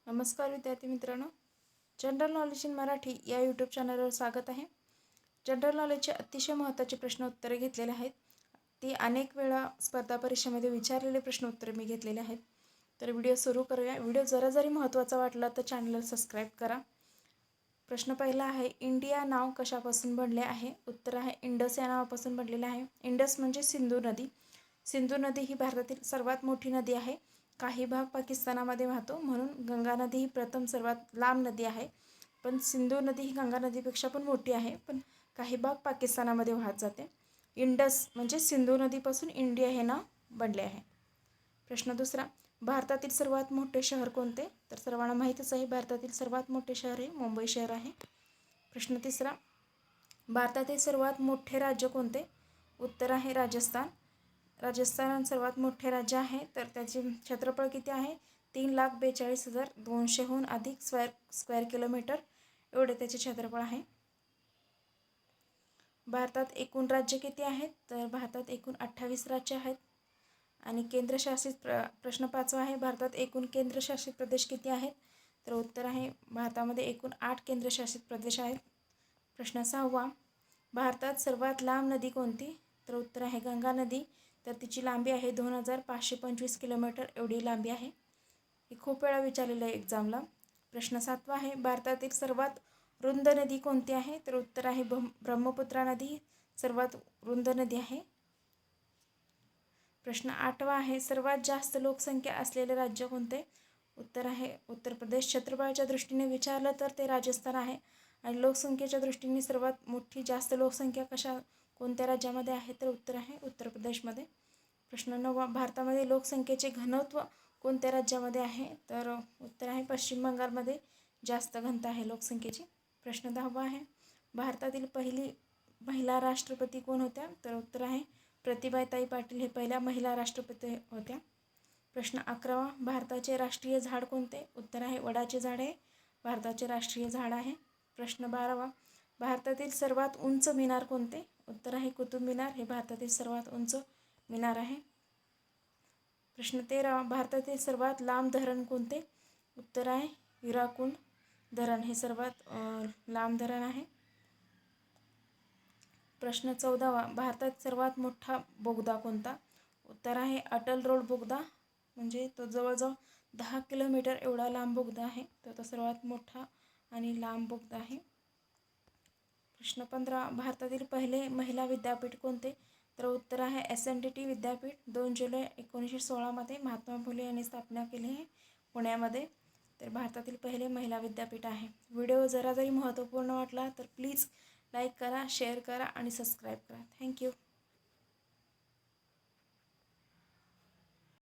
नमस्कार विद्यार्थी मित्रांनो, जनरल नॉलेज इन मराठी या यूट्यूब चॅनलवर स्वागत आहे. जनरल नॉलेजचे अतिशय महत्त्वाचे प्रश्न उत्तरे घेतलेले आहेत. ती अनेक वेळा स्पर्धा परीक्षेमध्ये विचारलेले प्रश्न उत्तरे मी घेतलेले आहेत. तर व्हिडिओ सुरू करूया. व्हिडिओ जरी महत्त्वाचा वाटला तर चॅनलला सबस्क्राईब करा. प्रश्न पहिला आहे, इंडिया नाव कशापासून बनले आहे? उत्तर आहे इंडस या नावापासून बनलेले आहे. इंडस म्हणजे सिंधू नदी. सिंधू नदी ही भारतातील सर्वात मोठी नदी आहे. काही भाग पाकिस्तानामध्ये वाहतो, म्हणून गंगा नदी ही प्रथम सर्वात लांब नदी आहे. पण सिंधू नदी ही गंगा नदीपेक्षा पण मोठी आहे, पण काही भाग पाकिस्तानामध्ये वाहत जाते. इंडस म्हणजे सिंधू नदीपासून इंडिया हे नाव बनले आहे. प्रश्न दुसरा, भारतातील सर्वात मोठे शहर कोणते? तर सर्वांना माहीतच आहे, भारतातील सर्वात मोठे शहर हे मुंबई शहर आहे. प्रश्न तिसरा, भारतातील सर्वात मोठे राज्य कोणते? उत्तर आहे राजस्थान. राजस्थान सर्वात मोठे राज्य आहे, तर त्याचे क्षेत्रफळ किती आहे? 3,42,200हून अधिक स्क्वेअर किलोमीटर एवढे त्याचे क्षेत्रफळ आहे. भारतात एकूण राज्य किती आहेत? तर भारतात एकूण 28 राज्य आहेत. आणि केंद्रशासित प्रश्न 5वा आहे, भारतात एकूण केंद्रशासित प्रदेश किती आहेत? तर उत्तर आहे भारतामध्ये एकूण 8 केंद्रशासित प्रदेश आहेत. प्रश्न 6वा, भारतात सर्वात लांब नदी कोणती? तर उत्तर आहे गंगा नदी. तर तिची लांबी आहे 2,525 किलोमीटर एवढी लांबी आहे. हे खूप वेळा विचारलेलं आहे एक्झामला. प्रश्न 7वा आहे, भारतातील सर्वात रुंद नदी कोणती आहे? तर उत्तर आहे ब्रह्मपुत्रा नदी सर्वात रुंद नदी आहे. प्रश्न 8वा आहे, सर्वात जास्त लोकसंख्या असलेले राज्य कोणते? उत्तर आहे उत्तर प्रदेश. क्षेत्रफळाच्या दृष्टीने विचारलं तर ते राजस्थान आहे. आणि लोकसंख्येच्या दृष्टीने सर्वात मोठी जास्त लोकसंख्या कोणत्या राज्यामध्ये आहे? तर उत्तर आहे उत्तर प्रदेशमध्ये. प्रश्न 9वा, भारतामध्ये लोकसंख्येचे घनत्व कोणत्या राज्यामध्ये आहे? तर उत्तर आहे पश्चिम बंगालमध्ये जास्त घनता आहे लोकसंख्येची. प्रश्न 10वा आहे, भारतातील पहिली महिला राष्ट्रपती कोण होत्या? तर उत्तर आहे प्रतिभाताई पाटील हे पहिल्या महिला राष्ट्रपती होत्या. प्रश्न 11वा, भारताचे राष्ट्रीय झाड कोणते? उत्तर आहे वडाचे झाड हे भारताचे राष्ट्रीय झाड आहे. प्रश्न 12वा, भारतातील सर्वात उंच मिनार कोणते? उत्तर आहे कुतुब मिनार हे भारतातील सर्वात उंच मिनार आहे. प्रश्न 13वा, भारतातील सर्वात लांब धरण कोणते? उत्तर आहे हिराकुंड धरण हे सर्वात लांब धरण आहे. प्रश्न 14वा, भारतात सर्वात मोठा बोगदा कोणता? उत्तर आहे अटल रोड बोगदा, म्हणजे तो जवळजवळ 10 किलोमीटर एवढा लांब बोगदा आहे. तर तो सर्वात मोठा आणि लांब बोगदा आहे. प्रश्न 15, भारतातील पहिले महिला विद्यापीठ कोणते? तर उत्तर आहे SNDT विद्यापीठ. 2 जुलै 1916मध्ये महात्मा फुले यांनी स्थापना केली आहे पुण्यामध्ये. तर भारतातील पहिले महिला विद्यापीठ आहे. व्हिडिओ जरी महत्त्वपूर्ण वाटला तर प्लीज लाईक करा, शेअर करा आणि सबस्क्राईब करा. थँक्यू.